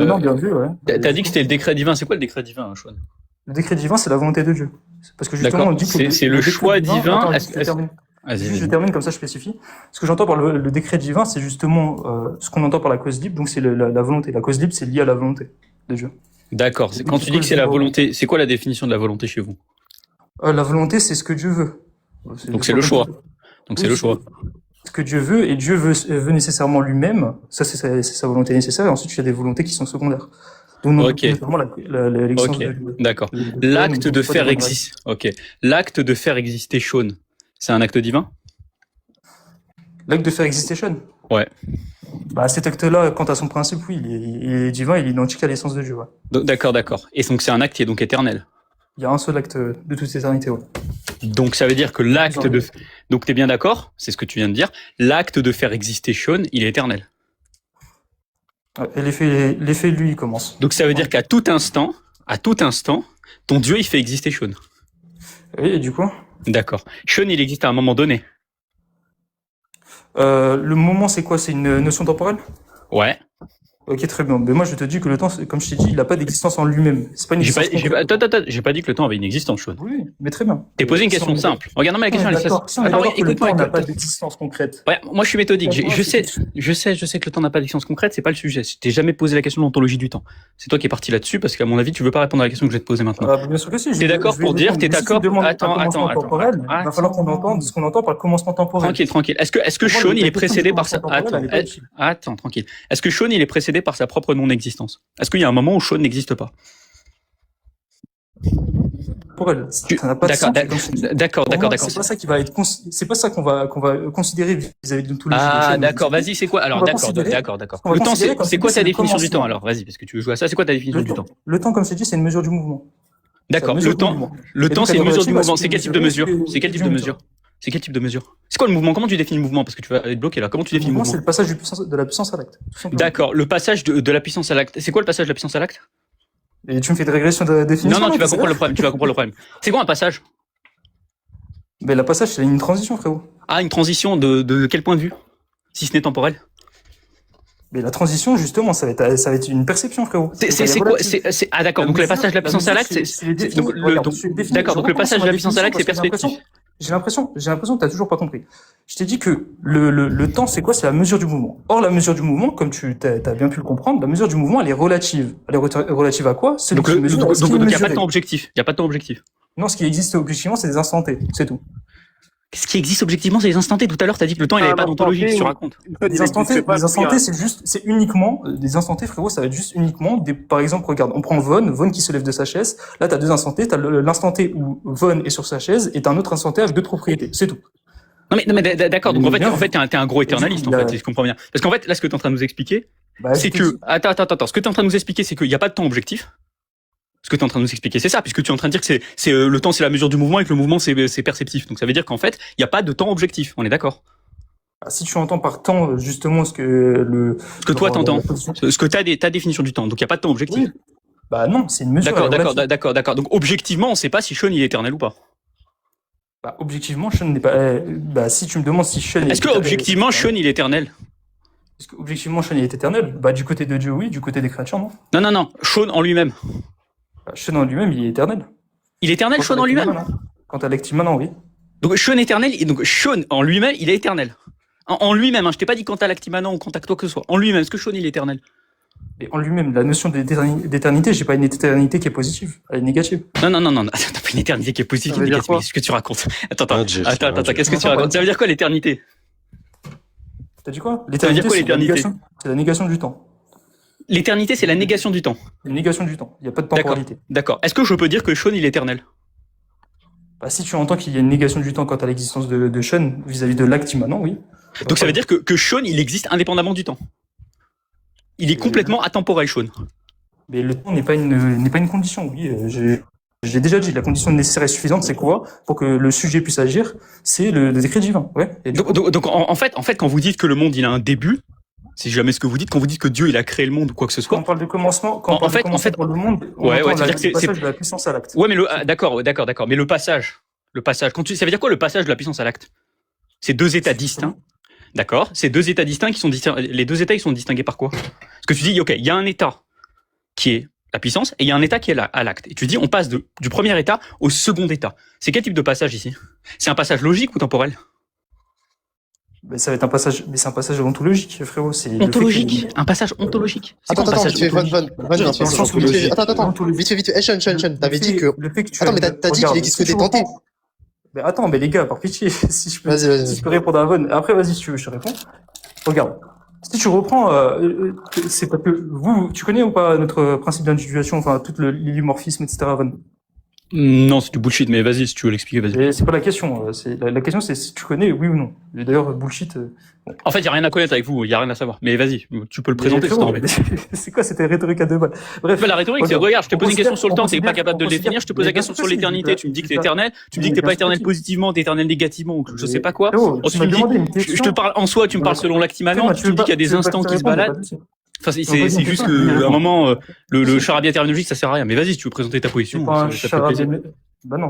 Non, bien vu, ouais. T'as dit que c'était le décret divin. C'est quoi le décret divin, Sean? Le décret divin, c'est la volonté de Dieu. Parce que justement, D'accord. on dit que C'est le décret choix divin. Attends, Est-ce- je est-ce- termine. Vas-y, Juste, je vas-y. termine, comme ça je spécifie. Ce que j'entends par le décret divin, c'est justement ce qu'on entend par la cause libre, donc c'est la volonté. La cause libre, c'est lié à la volonté de Dieu. D'accord. Quand tu dis que c'est la volonté, c'est quoi la définition de la volonté chez vous? La volonté, c'est ce que Dieu veut. Donc c'est le choix. Donc c'est Oui, le choix. ce que Dieu veut, et Dieu veut nécessairement lui-même, ça c'est sa volonté nécessaire, et ensuite il y a des volontés qui sont secondaires. Donc Ok. notamment l'existence Ok. de Dieu. D'accord. Le- L'acte de faire exister. exister. Ok. L'acte de faire exister Sean, c'est un acte divin? L'acte de faire exister Sean. Ouais. Bah, cet acte-là, quant à son principe, oui, il est divin, il est identique à l'essence de Dieu. Ouais. D'accord, d'accord. Et donc c'est un acte qui est donc éternel. Il y a un seul acte de toute éternité. Ouais. Donc ça veut dire que l'acte de... Donc t'es bien d'accord? C'est ce que tu viens de dire. L'acte de faire exister Sean, il est éternel. Ouais, et l'effet, lui, il commence. Donc ça veut dire qu'à tout instant, ton Dieu, il fait exister Sean. Oui, et du coup, D'accord. Sean, il existe à un moment donné. le moment, c'est quoi? C'est une notion temporelle? Ouais. Ok, très bien. Mais moi, je te dis que le temps, comme je t'ai dit, il n'a pas d'existence en lui-même. C'est pas une existence concrète. Attends, j'ai pas dit que le temps avait une existence, Sean. Oui, mais très bien. T'es posé une Si question on est- simple. Regarde-moi la question. elle est D'accord. Si on est Attends, d'accord que le temps écoute-moi. n'a pas d'existence concrète. Ouais, moi je suis méthodique. D'accord, Je sais que le temps n'a pas d'existence concrète. C'est pas le sujet. Je t'ai jamais posé la question de l'ontologie du temps. C'est toi qui es parti là-dessus parce qu'à mon avis, tu veux pas répondre à la question que je vais te poser maintenant. Bien sûr que si. T'es d'accord pour dire, t'es d'accord? Attends. Il va falloir qu'on entende ce qu'on entend par le commencement temporel. Tranquille. Est-ce que Pour moi, Sean, la il est question précédé du par sa... commencement temporel, elle est pas utile. Attends, tranquille. Est-ce que Sean, il est précédé par sa propre non-existence? Est-ce qu'il y a un moment où Sean n'existe pas? Pour elle, ça n'a pas de sens. D'accord. C'est pas ça qui va être, c'est pas ça qu'on va considérer vis-à-vis de tous les. Ah, d'accord, vas-y, c'est quoi? Alors, d'accord. Le temps, c'est quoi ta définition du temps, alors? Vas-y, parce que tu veux jouer à ça. C'est quoi ta définition du temps? Le temps, comme c'est dit, c'est une mesure du mouvement. D'accord, le temps, c'est une mesure du mouvement. C'est quel type de mesure? C'est quel type de mesure? C'est quoi le mouvement? Comment tu définis le mouvement? Parce que tu vas être bloqué là. Comment tu définis le mouvement? C'est le passage de la puissance à l'acte. D'accord, le passage de la puissance à l'acte. C'est quoi le passage de la puissance à l'acte? Et tu me fais des régressions de définition? Non, tu vas comprendre le problème. C'est quoi un passage? Mais le passage, c'est une transition, frérot. Ah, une transition de quel point de vue? Si ce n'est temporel? Mais la transition, justement, ça va être une perception, frérot. C'est quoi? Ah, d'accord. Donc le passage de la puissance à l'acte, d'accord. Donc le passage de la puissance à l'acte, c'est perspective. J'ai l'impression que t'as toujours pas compris. Je t'ai dit que le temps, c'est quoi? C'est la mesure du mouvement. Or, la mesure du mouvement, comme t'as bien pu le comprendre, la mesure du mouvement, elle est relative. Elle est relative à quoi? Donc il n'y a pas de temps objectif. Non, ce qui existe objectivement, c'est des instants T. C'est tout. Ce qui existe objectivement, c'est les instants T. Tout à l'heure, t'as dit que le temps, il n'avait pas d'ontologie. Qu'est-ce que tu racontes? Les instants T, c'est uniquement, des instants T, frérot, ça va être juste uniquement par exemple, regarde, on prend Von qui se lève de sa chaise. Là, t'as deux instants T, t'as l'instant T où Von est sur sa chaise et t'as un autre instant T avec deux propriétés. C'est tout. Non, mais d'accord. Donc, en fait, t'es un gros éternaliste, en fait, si je comprends bien. Parce qu'en fait, là, ce que t'es en train de nous expliquer, c'est que, attends. Ce que t'es en train de nous expliquer, c'est qu'il n'y a pas de temps objectif. Ce que tu es en train de nous expliquer, c'est ça, puisque tu es en train de dire que c'est le temps, c'est la mesure du mouvement et que le mouvement, c'est perceptif. Donc ça veut dire qu'en fait, il n'y a pas de temps objectif. On est d'accord? Si tu entends par temps, justement, ce que toi t'entends, ce que ta définition du temps. Donc il n'y a pas de temps objectif. Oui. Bah non, c'est une mesure. D'accord. Donc objectivement, on ne sait pas si Sean il est éternel ou pas. Bah objectivement, Sean n'est pas. Si tu me demandes si Sean. Est-ce que objectivement Sean il est éternel? Est-ce que objectivement Sean il est éternel? Bah du côté de Dieu, oui. Du côté des créatures, non. Non. Sean en lui-même. Sean en lui-même, il est éternel. Il est éternel, Sean en lui-même? Quant à l'actimana, oui. Donc Sean éternel, et donc Sean en lui-même, il est éternel. En lui-même, je t'ai pas dit quant à l'actimana ou quant à toi que ce soit. En lui-même, est-ce que Sean il est éternel? Et en lui-même, la notion d'éternité, j'ai pas une éternité qui est positive, elle est négative. Non. T'as pas une éternité qui est positive, négative. Qu'est-ce que tu racontes? Attends, qu'est-ce que tu racontes? Ça veut dire quoi l'éternité? T'as dit quoi? L'éternité, c'est la négation du temps. L'éternité, c'est la négation du temps. La négation du temps. Il n'y a pas de temporalité. D'accord. Est-ce que je peux dire que Sean, il est éternel? Bah, si tu entends qu'il y a une négation du temps quant à l'existence de Sean vis-à-vis de l'acte immanent, oui. Donc ça veut dire que Sean, il existe indépendamment du temps. Il est complètement atemporel, Sean. Mais le temps n'est pas une condition, oui. J'ai déjà dit, la condition nécessaire et suffisante, c'est quoi? Pour que le sujet puisse agir, c'est le décret divin, ouais. Donc en fait, quand vous dites que le monde, il a un début, c'est jamais ce que vous dites. Quand vous dites que Dieu il a créé le monde ou quoi que ce soit. Quand on parle de commencement, pour le monde, on entend le passage de la puissance à l'acte. Ouais, mais d'accord. Mais le passage. Ça veut dire quoi le passage de la puissance à l'acte? C'est deux états distincts. D'accord. C'est deux états distincts qui sont les deux états, ils sont distingués par quoi? Parce que tu dis, ok, il y a un état qui est la puissance et il y a un état qui est à l'acte. Et tu dis, on passe du premier état au second état. C'est quel type de passage ici? C'est un passage logique ou temporel? Ça va être un passage, mais c'est un passage ontologique, frérot. C'est ontologique. Un passage ontologique. Attends, vite fait, Sean, t'avais dit que... Attends, mais t'as dit qu'il existe que des tentés. Mais attends, mais les gars, par pitié, si je peux répondre à Von. Après, vas-y, si tu veux, je te réponds. Regarde. Si tu reprends, c'est parce que tu connais ou pas notre principe d'individuation, enfin, tout l'homomorphisme, etc., Von? Non, c'est du bullshit, mais vas-y, si tu veux l'expliquer, vas-y. C'est pas la question. La question, c'est si tu connais, oui ou non. Et d'ailleurs, bullshit. Bon. En fait, il y a rien à connaître avec vous, il y a rien à savoir. Mais vas-y, tu peux le présenter. C'est quoi cette rhétorique à deux balles? Bref. La rhétorique, c'est regarde, je te pose une question sur le temps, t'es pas capable de le définir. Je te pose la question sur l'éternité. Tu me dis que t'es éternel. Tu me dis que t'es pas éternel positivement, t'es éternel négativement, ou je sais pas quoi. Ensuite, je te parle en soi, tu me parles selon l'actimament. Tu me dis qu'il y a des instants qui se baladent. Enfin, c'est juste que, à un moment, le charabia terminologique, ça sert à rien. Mais vas-y, tu veux présenter ta position. Ça fait plaisir. Bah non,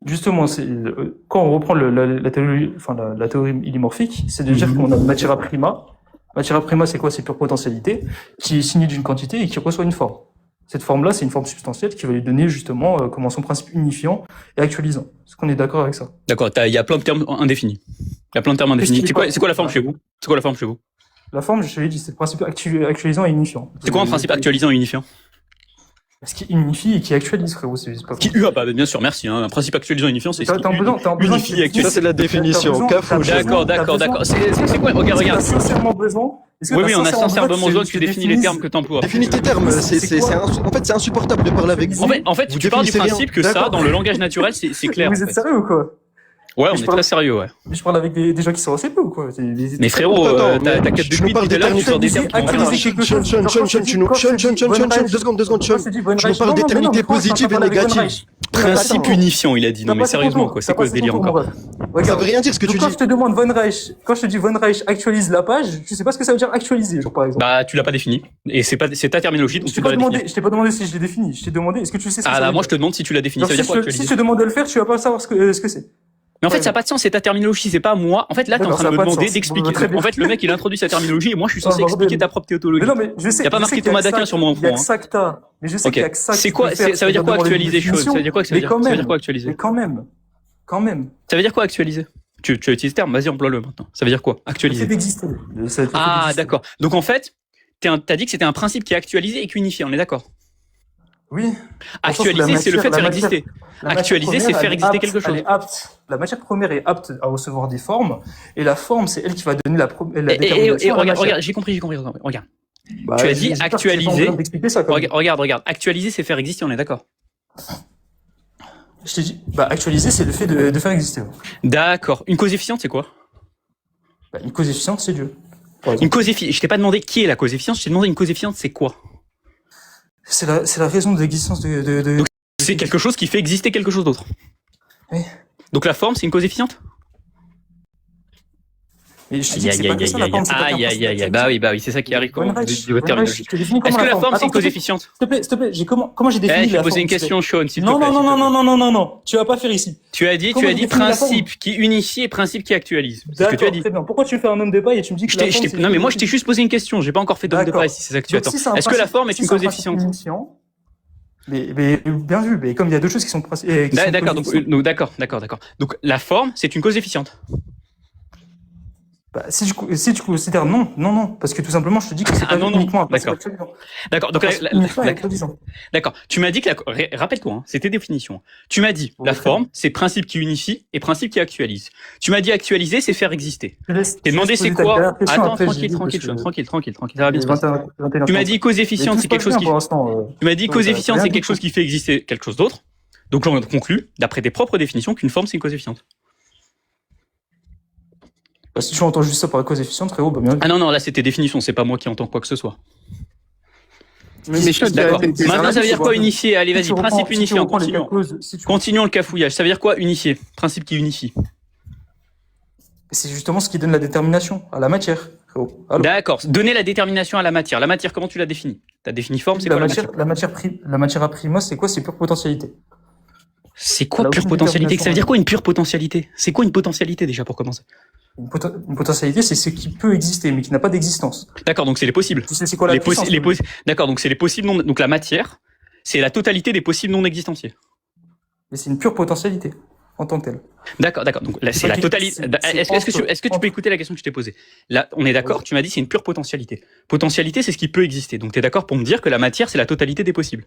justement, quand on reprend la théorie, enfin la théorie illimorphique, c'est de dire qu'on a matière prima. Matière prima, c'est quoi? C'est pure potentialité qui est signée d'une quantité et qui reçoit une forme. Cette forme-là, c'est une forme substantielle qui va lui donner justement comment son principe unifiant et actualisant. Est-ce qu'on est d'accord avec ça? D'accord. Il y a plein de termes indéfinis. C'est quoi la forme chez vous? La forme, je te l'ai dit, c'est le principe actualisant et unifiant. C'est quoi un principe actualisant et unifiant? Ce qui unifie et qui actualise, frérot, c'est pas bien sûr, merci, hein. Un principe actualisant et unifiant, c'est t'as besoin unifie et actualise. Ça, c'est la définition. D'accord. C'est quoi? Regarde. Sincèrement besoin. Oui, on a sincèrement besoin que tu définis les termes que t'emploies. Définis tes termes, en fait, c'est insupportable de parler avec vous. En fait, tu pars du principe que ça, dans le langage naturel, c'est clair. Vous êtes sérieux ou quoi? Ouais, on est très sérieux, ouais. Mais je parle avec des gens qui sont assez peu ou quoi? Mais frérot, t'as 4 depuis tout à l'heure, tu sors des termes Sean, 2 secondes, Sean. Je nous parle d'éternité positive et négative. Principe unifiant, il a dit. Non, mais sérieusement, quoi. C'est quoi ce délire encore? Ça veut rien dire ce que tu dis. Quand je te demande quand je te dis Von Reich actualise la page, tu sais pas ce que ça veut dire actualiser, genre, par exemple. Bah, tu l'as pas défini. Et c'est ta terminologie, donc tu dois la définir. Je t'ai pas demandé si je l'ai défini. Je t'ai demandé, est-ce que tu sais ce que ça veut dire? Ah là, moi, je te demande si tu l'as défini. Ça veut dire quoi actualiser? Si je te demande de le faire, tu vas pas savoir ce que c'est. Mais en fait, ça n'a pas de sens, c'est ta terminologie, c'est pas moi. En fait, là, t'es en train de me demander d'expliquer. En fait, le mec, il introduit sa terminologie et moi, je suis censé expliquer ta propre théologie. Mais non, mais je sais. Il y a pas marqué Thomas d'Aquin sur mon front. Il y a que ça que t'as. Mais je sais qu'il y a que ça. C'est quoi, ça veut dire quoi actualiser, Sean? Ça veut dire quoi actualiser? Mais quand même. Ça veut dire quoi actualiser? Tu as utilisé ce terme, vas-y, emploie-le maintenant. Ça veut dire quoi? Actualiser. C'est d'exister. Ah, d'accord. Donc, en fait, t'as dit que c'était un principe qui est actualisé et qui unifie, on est d'accord? Oui. Actualiser, c'est le fait de faire exister. Actualiser, c'est faire exister quelque chose. La matière première est apte à recevoir des formes, et la forme, c'est elle qui va donner la détermination. Et regarde, j'ai compris. Regarde. Tu as dit actualiser. Regarde. Actualiser, c'est faire exister, on est d'accord? Je t'ai dit, actualiser, c'est le fait de faire exister. D'accord. Une cause efficiente, c'est quoi? Une cause efficiente, c'est Dieu. Je t'ai pas demandé qui est la cause efficiente, je t'ai demandé une cause efficiente, c'est quoi? C'est la raison de l'existence de... Donc, c'est quelque chose qui fait exister quelque chose d'autre. Oui. Donc la forme, c'est une cause efficiente? Mais je te dis que c'est pas que ça, la forme, c'est pas Bah oui, c'est ça qui arrive quand Est-ce que la forme, c'est une cause efficiente? S'il te plaît, comment j'ai défini la forme? Je vais poser une question, Sean, s'il te plaît. Non, tu vas pas faire ici. Tu as dit principe qui unifie et principe qui actualise. C'est ce que tu as dit. Très bien. Pourquoi tu fais un homme de paille et tu me dis que la forme, non, mais moi, je t'ai juste posé une question, j'ai pas encore fait d'homme de paille, si c'est ça que tu attends. Est-ce que la forme est une cause efficiente? Mais bien vu, mais comme il y a deux choses qui sont d'accord. Donc la forme, c'est une cause efficiente. Si tu considères non, parce que tout simplement, je te dis que c'est pas uniquement un principe actualisant. D'accord. Donc, d'accord. Tu m'as dit que rappelle-toi, hein, c'est tes définitions. Tu m'as dit, la forme, c'est principe qui unifie et principe qui actualise. Tu m'as dit actualiser, c'est faire exister. T'es demandé c'est quoi? Attends, tranquille, ça va bien se passer. Tu m'as dit cause efficiente, c'est quelque chose qui, tu m'as dit cause efficiente, c'est quelque chose qui fait exister quelque chose d'autre. Donc, j'en conclus, d'après tes propres définitions, qu'une forme, c'est une cause efficiente. Si tu entends juste ça par la cause efficiente, frérot, bien. Ah non, là, c'est tes définitions, c'est pas moi qui entends quoi que ce soit. Mais d'accord. Maintenant, ça veut dire quoi unifier? Allez, vas-y, principe unifiant, continuons le cafouillage. Ça veut dire quoi unifier? Principe qui unifie. C'est justement ce qui donne la détermination à la matière, frérot. D'accord. Donner la détermination à la matière. La matière, comment tu l'as définie? T'as défini forme, c'est quoi la matière à prima, c'est quoi? C'est pure potentialité. C'est quoi pure potentialité? Ça veut dire quoi une pure potentialité? C'est quoi une potentialité déjà pour commencer? Une potentialité, c'est ce qui peut exister, mais qui n'a pas d'existence. D'accord, donc c'est les possibles. C'est quoi la puissance? D'accord, donc c'est les possibles non, donc la matière, c'est la totalité des possibles non existentiels. Mais c'est une pure potentialité, en tant que telle. D'accord. Donc là, c'est la totalité. Est-ce que tu peux écouter la question que je t'ai posée? Là, on est d'accord, tu m'as dit c'est une pure potentialité. Potentialité, c'est ce qui peut exister. Donc tu es d'accord pour me dire que la matière, c'est la totalité des possibles.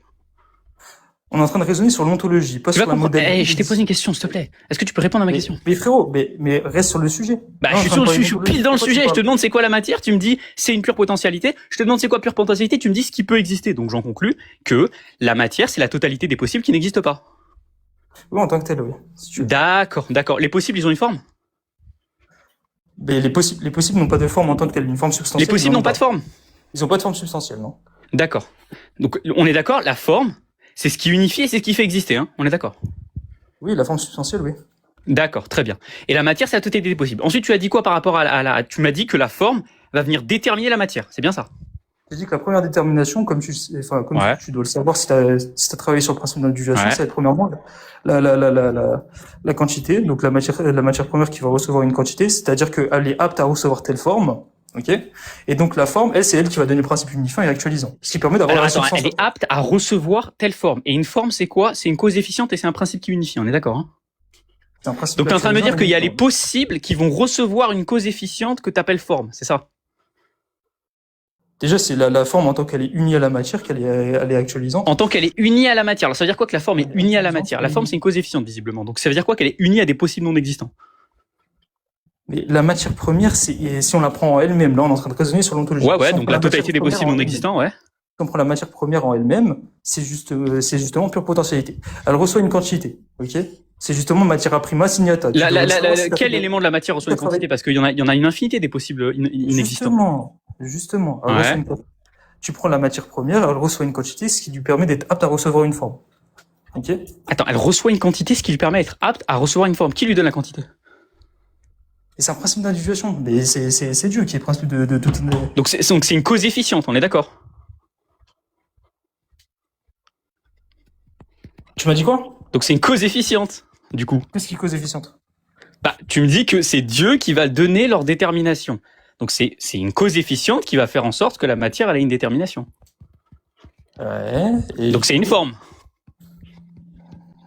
On est en train de raisonner sur l'ontologie, pas sur la modalité. Je t'ai posé une question, s'il te plaît. Est-ce que tu peux répondre à ma question? Mais frérot, mais reste sur le sujet. Je suis pile dans le sujet. Je te demande c'est quoi la matière, tu me dis c'est une pure potentialité. Je te demande c'est quoi pure potentialité, tu me dis ce qui peut exister. Donc j'en conclus que la matière, c'est la totalité des possibles qui n'existent pas. Oui, en tant que tel, oui. Si d'accord. Les possibles, ils ont une forme? Mais les possibles n'ont pas de forme en tant que telle, une forme substantielle. Les possibles n'ont pas de forme? Ils n'ont pas de forme substantielle, non. D'accord. Donc on est d'accord, la forme, c'est ce qui unifie et c'est ce qui fait exister, hein. On est d'accord? Oui, la forme substantielle, oui. D'accord, très bien. Et la matière, c'est la totalité des possibles. Ensuite, tu as dit quoi par rapport tu m'as dit que la forme va venir déterminer la matière. C'est bien ça? J'ai dit que la première détermination, comme tu dois le savoir si t'as travaillé sur le principe d'individuation, ça va être premièrement la quantité, donc la matière première qui va recevoir une quantité, c'est-à-dire qu'elle est apte à recevoir telle forme. Ok. Et donc la forme, c'est elle qui va donner le principe unifiant et actualisant, ce qui permet d'avoir la substance. Elle est apte à recevoir telle forme. Et une forme, c'est quoi? C'est une cause efficiente et c'est un principe qui unifie. On est d'accord, hein? Donc tu es en train de me dire qu'il y a les possibles qui vont recevoir une cause efficiente que tu appelles forme, c'est ça? Déjà, c'est la forme en tant qu'elle est unie à la matière, elle est actualisante. En tant qu'elle est unie à la matière. Alors ça veut dire quoi que la forme est unie à la matière? La forme, c'est une cause efficiente visiblement. Donc ça veut dire quoi qu'elle est unie à des possibles non existants? Mais la matière première, si on la prend en elle-même, là on est en train de raisonner sur l'ontologie. Ouais, donc la totalité des possibles non existants, ouais. Si on prend la matière première en elle-même, c'est justement pure potentialité. Elle reçoit une quantité, ok? C'est justement matière prima signata. Quel élément de la matière reçoit une quantité? Parce qu'il y en a une infinité des possibles inexistants. Justement. Tu prends la matière première, elle reçoit une quantité, ce qui lui permet d'être apte à recevoir une forme. Ok? Attends, elle reçoit une quantité, ce qui lui permet d'être apte à recevoir une forme. Qui lui donne la quantité? Et c'est un principe d'individuation. Mais c'est Dieu qui est le principe de toute. Donc c'est une cause efficiente, on est d'accord? Tu m'as dit quoi? Donc c'est une cause efficiente, du coup. Qu'est-ce qui est cause efficiente? Tu me dis que c'est Dieu qui va donner leur détermination. Donc c'est une cause efficiente qui va faire en sorte que la matière elle ait une détermination. Ouais. Donc c'est une forme.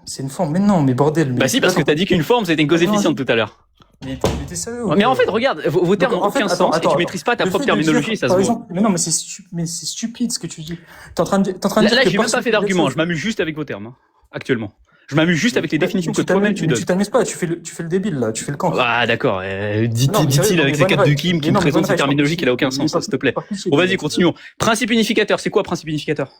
C'est une forme, mais non, mais bordel. Mais si, parce que t'as dit qu'une forme c'était une cause efficiente tout à l'heure. Mais t'es sérieux? Mais en fait, regarde, vos termes n'ont aucun sens et tu maîtrises pas ta propre terminologie, ça se voit. Mais non, mais c'est stupide ce que tu dis. T'es en train de dire que. Là, j'ai même pas fait d'argument, je m'amuse juste avec vos termes, hein, actuellement. Je m'amuse juste avec les définitions que toi-même tu donnes. Tu t'amuses pas, tu fais le débile, là, tu fais le camp. Ah, d'accord, dit-il avec ses 4 de Kim qui me présente cette terminologie qui n'a aucun sens, s'il te plaît. Bon, vas-y, continuons. Principe unificateur, c'est quoi principe unificateur?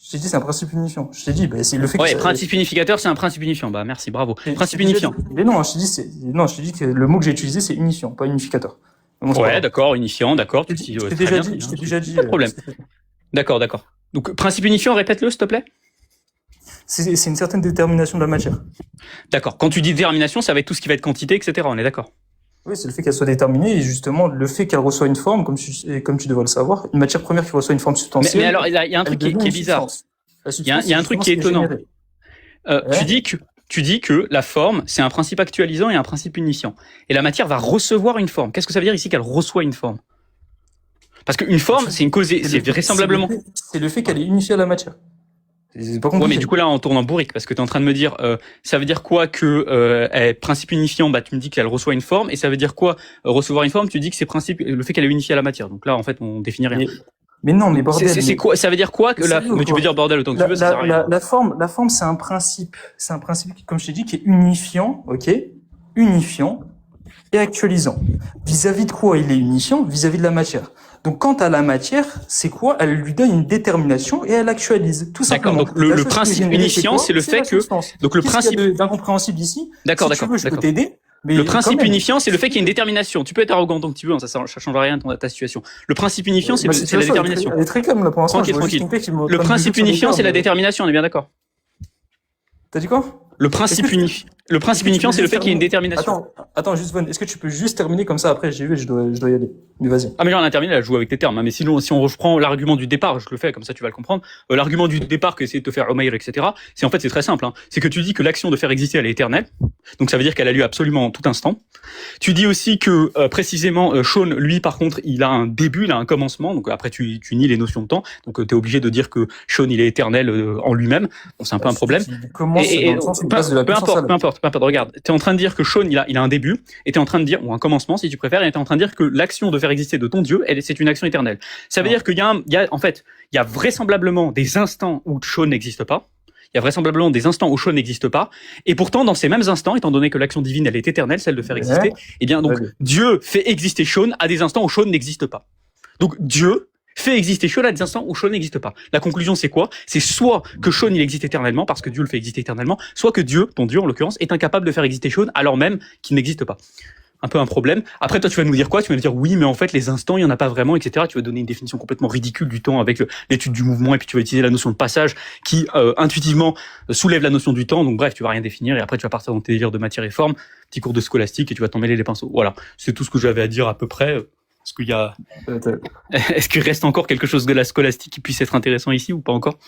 Je t'ai dit, c'est un principe unifiant. Je t'ai dit, c'est le fait que. Ouais, principe unificateur, c'est un principe unifiant. Bah, merci, bravo. Principe unifiant. Mais non, je t'ai dit que le mot que j'ai utilisé, c'est unifiant, pas unificateur. Ouais, d'accord, unifiant, d'accord. Je t'ai déjà dit. Pas de problème. D'accord. Donc, principe unifiant, répète-le, s'il te plaît. C'est une certaine détermination de la matière. D'accord. Quand tu dis détermination, ça va être tout ce qui va être quantité, etc. On est d'accord. Oui, c'est le fait qu'elle soit déterminée et justement le fait qu'elle reçoit une forme, comme tu devrais le savoir, une matière première qui reçoit une forme substantielle. Mais alors, il y a un truc qui est bizarre. Il y a un truc qui est étonnant. Tu dis que la forme, c'est un principe actualisant et un principe unifiant. Et la matière va recevoir une forme. Qu'est-ce que ça veut dire ici qu'elle reçoit une forme? Parce qu'une forme, c'est une cause, c'est vraisemblablement. C'est le fait qu'elle est unifiée à la matière. C'est pas compliqué. Ouais, mais du coup là on tourne en bourrique parce que tu es en train de me dire ça veut dire quoi que principe unifiant, tu me dis qu'elle reçoit une forme, et ça veut dire quoi recevoir une forme, tu dis que c'est le fait qu'elle est unifiée à la matière. Donc là en fait on définit rien. Mais non, mais bordel. C'est quoi, ça veut dire quoi que mais tu peux dire bordel autant que tu veux, ça sert à rien. La forme c'est un principe comme je t'ai dit qui est unifiant, OK? Unifiant et actualisant. Vis-à-vis de quoi il est unifiant? Vis-à-vis de la matière. Donc, quant à la matière, c'est quoi? Elle lui donne une détermination et elle actualise, tout simplement. D'accord. Donc, le principe unifiant, c'est le fait que, donc le principe d'incompréhensible ici. D'accord. Si tu veux, je peux t'aider. Mais le principe unifiant, c'est le fait qu'il y ait une détermination. Tu peux être arrogant tant que tu veux, ça change rien à ta situation. Le principe unifiant, c'est la détermination. Elle est très calme, là, pour l'instant. Tranquille. Le principe unifiant, c'est la détermination, on est bien d'accord? T'as dit quoi? Le principe unifiant. Le principe unifiant, c'est le fait qu'il y ait une détermination. Attends, juste Von, est-ce que tu peux juste terminer comme ça après j'ai vu, je dois y aller. Mais vas-y. Ah mais genre terminé, elle joue avec tes termes. Hein. Mais sinon, si on reprend l'argument du départ, je le fais comme ça, tu vas le comprendre. L'argument du départ que c'est de te faire Umayr, etc. C'est en fait c'est très simple. Hein. C'est que tu dis que l'action de faire exister elle est éternelle. Donc ça veut dire qu'elle a lieu absolument en tout instant. Tu dis aussi que précisément Sean, lui par contre, il a un début, il a un commencement. Donc après tu nies les notions de temps. Donc t'es obligé de dire que Sean il est éternel en lui-même. Bon, c'est un peu un problème. Peu importe. Regarde, t'es en train de dire que Sean il a un début, et t'es en train de dire, ou un commencement si tu préfères, et t'es en train de dire que l'action de faire exister de ton Dieu, c'est une action éternelle. Ça veut dire qu'il y a vraisemblablement des instants où Sean n'existe pas. Il y a vraisemblablement des instants où Sean n'existe pas. Et pourtant, dans ces mêmes instants, étant donné que l'action divine, elle est éternelle, celle de faire exister, eh bien, donc, Dieu fait exister Sean à des instants où Sean n'existe pas. Donc, Dieu fait exister Sean à des instants où Sean n'existe pas. La conclusion, c'est quoi? C'est soit que Sean, il existe éternellement, parce que Dieu le fait exister éternellement, soit que Dieu, ton Dieu, en l'occurrence, est incapable de faire exister Sean alors même qu'il n'existe pas. Un peu un problème. Après, toi, tu vas nous dire quoi? Tu vas nous dire oui, mais en fait, les instants, il y en a pas vraiment, etc. Tu vas donner une définition complètement ridicule du temps avec l'étude du mouvement, et puis tu vas utiliser la notion de passage qui, intuitivement, soulève la notion du temps. Donc, bref, tu vas rien définir, et après, tu vas partir dans tes délires de matière et forme, petit cours de scolastique, et tu vas t'en mêler les pinceaux. Voilà. C'est tout ce que j'avais à dire à peu près. Est-ce qu'il y a, est-ce qu'il reste encore quelque chose de la scolastique qui puisse être intéressant ici ou pas encore?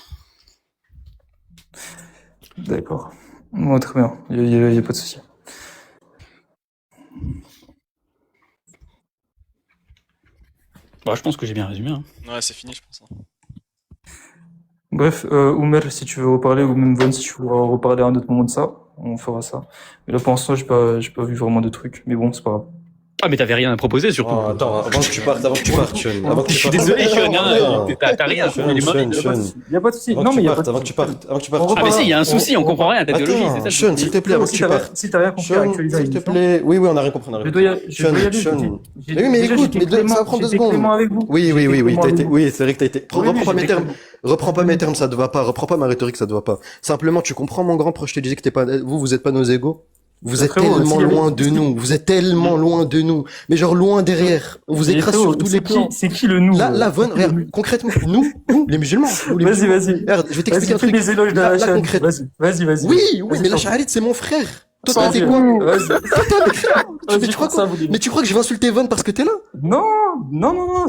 D'accord. Bon, très bien. Il y a pas de souci. Bah, je pense que j'ai bien résumé. Hein. Ouais, c'est fini, je pense. Hein. Bref, Oumer, si tu veux reparler, ou même Von, si tu veux reparler à un autre moment de ça, on fera ça. Mais là, pour l'instant, j'ai pas vu vraiment de trucs. Mais bon, c'est pas grave. Ah, mais t'avais rien à proposer, surtout. Oh, attends, avant que tu partes, Sean. Je suis désolé, Sean, t'as rien. Il y a pas de souci. Non, mais il y a pas de Avant que tu partes. Ah, mais si, il y a un souci, on comprend rien à ta théologie, c'est ça. Sean, s'il te plaît, avant que tu partes. Si t'as rien compris, actualise s'il te plaît. Oui, on a rien compris. Je dois y aller. Oui, mais écoute, ça va prendre 2 secondes. Oui, c'est vrai que t'as été. Reprends pas mes termes, ça te va pas. Reprends pas ma rhétorique, ça te va pas. Simplement, tu comprends, mon grand proche, je te disais que vous êtes pas nos égos. Vous êtes tellement loin de nous. Vous êtes tellement loin de nous. Mais genre loin derrière. On vous écrase sur tous les plans. C'est qui le nous? Là, Von, regarde, concrètement, nous, les musulmans. Vas-y. Regarde, je vais t'expliquer un truc. Fais des éloges de la concrètement. Vas-y. Oui, mais la Shaharit, c'est mon frère. Toi, t'es quoi? Mais tu crois que je vais insulter Von parce que t'es là? Non.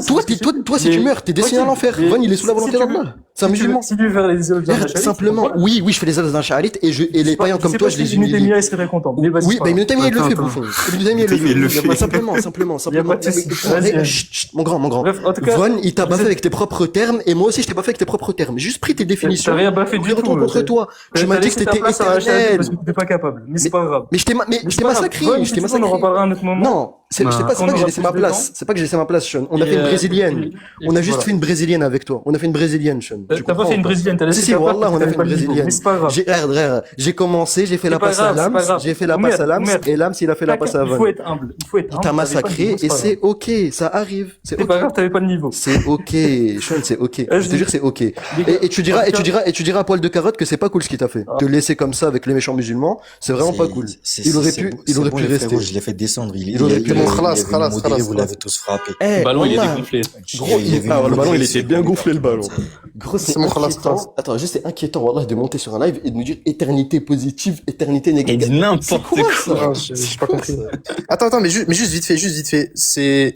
Toi, si tu meurs, t'es destiné à l'enfer. Von, il est sous la volonté d'Allah. C'est un musulman. Si tu veux faire les éloges de la Shaharit. Simplement, oui, je fais les éloges d'un Shaharit et les païens comme toi, je les humilie. Ibn Taymiyyah serait content. Oui, Ibn Taymiyyah, il le fait, bouffon. Ibn Taymiyyah, il le fait. Simplement. Mon grand. Von, il t'a baffé avec tes propres termes et moi aussi, je t'ai baffé avec tes propres termes. J'ai juste pris tes définitions. T'as rien baffé du tout. Contre toi. Tu m'as dit que t'étais éternel. Parce que t'étais pas capable. Mais c'est pas grave. Mais je t'ai massacré. On en reparlera à un autre moment. Non, c'est pas que j'ai laissé ma place. C'est pas que j'ai laissé ma place, Sean. On a fait une brésilienne. On a juste fait une brésilienne avec toi. On a fait une brésilienne, Sean. T'as pas fait une brésilienne, t'as laissé. Si, wallah, on a fait une brésilienne. Mais c'est pas grave. J'ai commencé, j'ai fait la passe à Lams, et Lams, il a fait la passe à Von. Il faut être humble. Il t'a massacré, et c'est ok, ça arrive. C'est pas grave, t'avais pas de niveau. C'est ok, Sean, c'est ok. Je te jure, c'est ok. Et tu diras à poil de carotte que c'est pas cool ce qu'il t'a fait. Te laisser comme ça avec les méchants musulmans, c'est vraiment pas cool. Il aurait pu rester. Je l'ai fait descendre. Il aurait pu vous l'avez tous frappé. Le ballon, il est dégonflé. Gros, le ballon, il était bien gonflé, le ballon. Gros, c'est inquiétant. Attends, juste, c'est inquiétant, wallah, de monter sur un live et de nous dire éternité positive, éternité négative. Et n'importe quoi. J'ai pas compris. Attends, mais juste vite fait.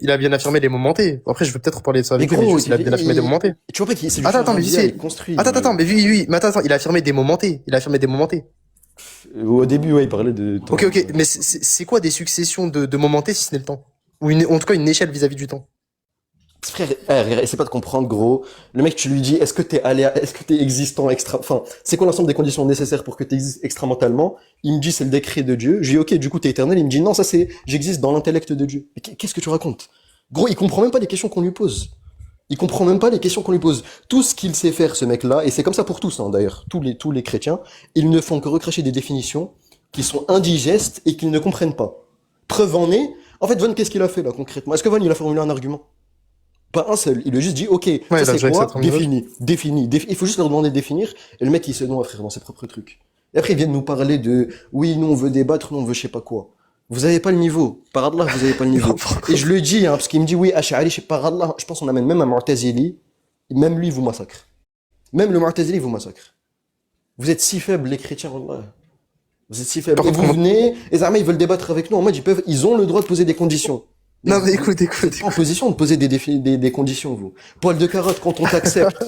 Il a bien affirmé les momentés. Après, je veux peut-être parler de ça avec lui, mais il a bien affirmé des momentés. Tu vois pas qu'il c'est Attends, mais vite fait. Attends, mais oui. Mais attends, il a affirmé des momentés. Au début, ouais, il parlait de... Ok. Mais c'est quoi des successions de momentés si ce n'est le temps? Ou en tout cas, une échelle vis-à-vis du temps? Frère, essaie pas de comprendre, gros. Le mec, tu lui dis, est-ce que t'es existant c'est quoi l'ensemble des conditions nécessaires pour que t'existes extra-mentalement? Il me dit, c'est le décret de Dieu. Je dis, ok, du coup, t'es éternel. Il me dit, non, j'existe dans l'intellect de Dieu. Mais qu'est-ce que tu racontes? Gros, il comprend même pas les questions qu'on lui pose. Tout ce qu'il sait faire, ce mec-là, et c'est comme ça pour tous, hein, d'ailleurs, tous les chrétiens, ils ne font que recracher des définitions qui sont indigestes et qu'ils ne comprennent pas. Preuve en est, en fait, Von, qu'est-ce qu'il a fait, là, concrètement? Est-ce que Von, il a formulé un argument? Pas un seul. Il a juste dit, ok, ça c'est quoi? Défini. Il faut juste leur demander de définir, et le mec, il se noie, frère, dans ses propres trucs. Et après, ils viennent nous parler de, oui, nous, on veut débattre, nous, on veut je sais pas quoi. Vous avez pas le niveau. Par Allah, vous avez pas le niveau. Et je le dis, hein, parce qu'il me dit, oui, Ash'ari, par Allah, je pense qu'on amène même un Mu'tazili, même lui, il vous massacre. Même le Mu'tazili vous massacre. Vous êtes si faibles, les chrétiens, Allah. Vous êtes si faibles. Et vous venez, les armées, ils veulent débattre avec nous. En mode, ils ont le droit de poser des conditions. Non, mais écoute. En position de poser des conditions, vous. Poil de carotte, quand on t'accepte,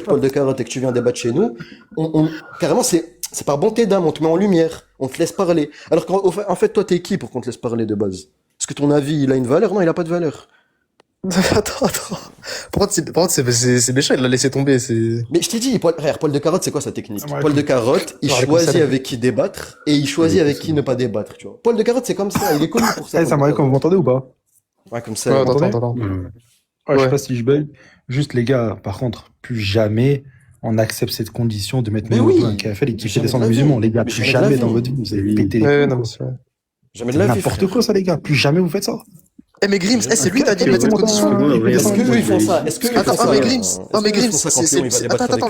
poil de carotte, et que tu viens débattre chez nous, carrément, c'est par bonté d'âme, on te met en lumière, on te laisse parler. Alors qu'en fait, toi, t'es qui pour qu'on te laisse parler de base? Est-ce que ton avis, il a une valeur? Non, il a pas de valeur. Attends. Par contre, c'est méchant, il l'a laissé tomber, c'est... Mais je t'ai dit, poil de carotte, c'est quoi sa technique? Poil de carotte, il choisit avec qui débattre, et il choisit avec qui ne pas débattre, tu vois. Poil de carotte, c'est comme ça, il est connu pour ça. Ça m'arrive quand vous m'entendez ou pas? Ouais, comme ça. Attends. Je sais pas si je bug. Juste, les gars, par contre, plus jamais on accepte cette condition de mettre oui. un KFL et qui fait descendre les musulmans. Les gars, plus jamais dans votre vie, vous allez péter les couilles. Jamais de la vie. N'importe quoi, ça, les gars. Plus jamais vous faites ça. Eh, mais Grims, c'est lui qui a dit de mettre cette condition. Est-ce que eux, ils font ça? Attends, mais Grims, attends.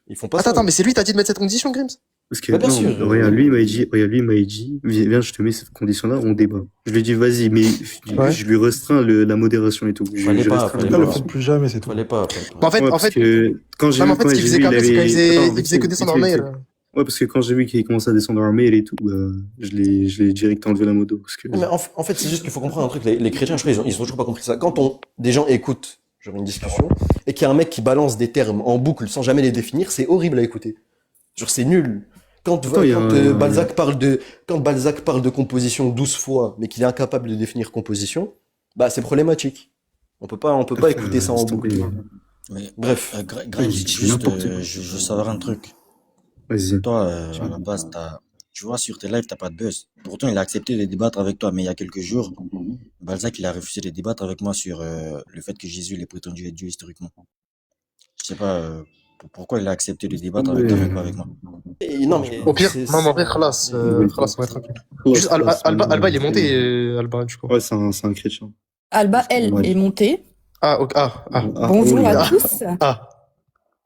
Ils font pas ça. Attends, mais c'est lui qui a dit de mettre cette condition, Grims? Parce que, non, regarde, lui, il m'a dit, viens, je te mets cette condition-là, on débat. Je lui ai dit, vas-y, mais je lui restreins la modération et tout. Fallait pas. Le faites plus jamais, c'est tout. Fallait pas. En fait, quand j'ai vu, ce qu'il faisait, il faisait que descendre en mail. Ouais, parce que quand j'ai vu qu'il commençait à descendre en mail et tout, je l'ai direct enlevé la moto. Parce que... Mais en fait, c'est juste qu'il faut comprendre un truc. Les chrétiens, je crois, ils ont toujours pas compris ça. Quand des gens écoutent, genre une discussion, et qu'il y a un mec qui balance des termes en boucle sans jamais les définir, c'est horrible à écouter. Genre, c'est nul. Quand Balzac parle de composition 12 fois, mais qu'il est incapable de définir composition, bah, c'est problématique. On peut pas écouter ça en boucle. Mais, bref. Greg, je veux savoir un truc. Vas-y. Toi, à la base, tu vois, sur tes lives, t'as pas de buzz. Pourtant, il a accepté de débattre avec toi, mais il y a quelques jours, Balzac, il a refusé de débattre avec moi sur le fait que Jésus il est prétendu être Dieu historiquement. Je sais pas pourquoi il a accepté de débattre avec toi, mais pas avec moi. Non, mais au pire, en vrai, khalas, on va être tranquille. Juste, Alba, il est monté, Alba, du coup. Ouais, c'est un chrétien. Alba, elle, est montée. Ah, ok, Bonjour à tous.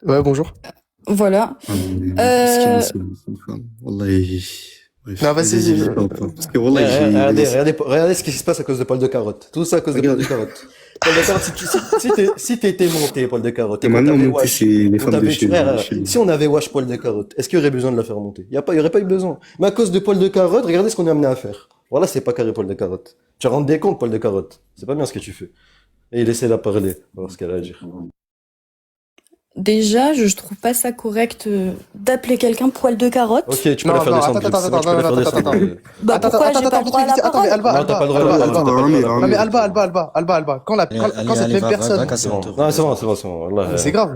Ouais, bonjour. Voilà. Non, vas-y. Regardez ce qui se passe à cause de Paul de Carotte. Tout ça à cause de Paul de Carotte. Paul de Carotte, si t'étais monté, Paul de Carotte. Et maintenant, monté, c'est les femmes de chez nous. Si on avait wash Paul de Carotte, est-ce qu'il y aurait besoin de la faire monter? Il y aurait pas eu besoin. Mais à cause de Paul de Carotte, regardez ce qu'on est amené à faire. Voilà, c'est pas carré Paul de Carotte. Tu rends des comptes, Paul de Carotte. C'est pas bien ce que tu fais. Et laissez-la parler, voir ce qu'elle a à dire. Déjà, je trouve pas ça correct d'appeler quelqu'un poil de carotte. Ok, tu peux la faire descendre. Attends. Bah pourquoi j'ai pas le droit à la parole? Alba. Non mais Alba. Quand cette même personne... Non, c'est bon. C'est grave.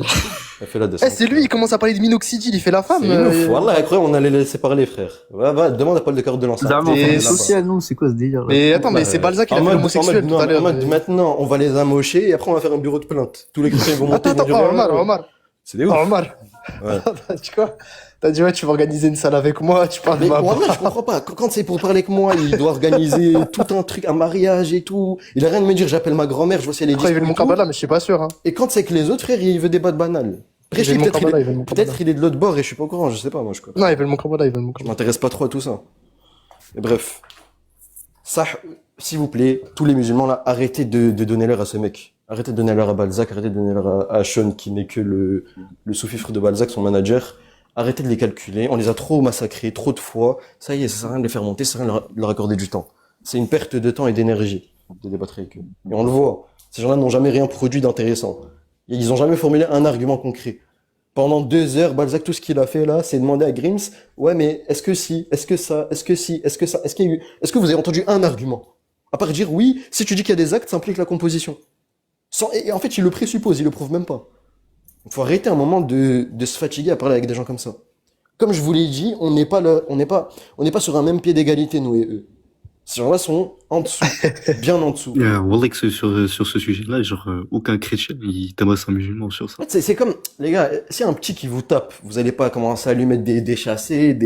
Fais-la descendre. C'est lui, il commence à parler de minoxidil, il fait la femme. Voilà, après on allait laisser parler, frère. Va, demande à Paul de Carotte de lancer. C'est social, nous, c'est quoi ce délire? Mais attends, mais c'est Balzac qui a fait l'homosexuel tout à l'heure. Maintenant, on va les amocher et après on va faire un bureau de plainte. Tous les chrétiens vont monter. Omar. C'est des ouf. Omar. Ouais. T'as dit, ouais, tu vas organiser une salle avec moi, tu parles de ma part. Je comprends pas. Quand c'est pour parler avec moi, il doit organiser tout un truc, un mariage et tout. Il a rien de me dire, j'appelle ma grand-mère, je vois si elle est dispo. Il veut le Moukabala, mais je suis pas sûr, hein. Et quand c'est que les autres frères, il veut des battes banales. Après, peut-être il est de l'autre bord et je suis pas au courant, je sais pas, moi, je crois. Non, il veut le Moukabala, Je m'intéresse pas trop à tout ça. Et bref. Ça, s'il vous plaît, tous les musulmans là, arrêtez de donner l'heure à ce mec. Arrêtez de donner l'heure à Balzac, arrêtez de donner l'heure à Sean, qui n'est que le sous-fifre de Balzac, son manager. Arrêtez de les calculer. On les a trop massacrés, trop de fois. Ça y est, ça sert à rien de les faire monter, ça sert à rien de leur accorder du temps. C'est une perte de temps et d'énergie de débattre avec eux. Et on le voit. Ces gens-là n'ont jamais rien produit d'intéressant. Ils ont jamais formulé un argument concret. Pendant 2 heures, Balzac, tout ce qu'il a fait là, c'est demander à Grims, ouais, mais est-ce que si, est-ce que ça, est-ce que si, est-ce que ça, est-ce que vous avez entendu un argument? À part dire oui, si tu dis qu'il y a des actes, ça implique la composition. Et en fait, il le présuppose, il le prouve même pas. Il faut arrêter un moment de se fatiguer à parler avec des gens comme ça. Comme je vous l'ai dit, on n'est pas sur un même pied d'égalité, nous et eux. Ces gens-là sont en dessous, bien en dessous. Wallah, sur ce sujet-là, genre, aucun chrétien, il tabasse un musulman sur ça. C'est comme, les gars, s'il y a un petit qui vous tape, vous allez pas commencer à lui mettre des chassés,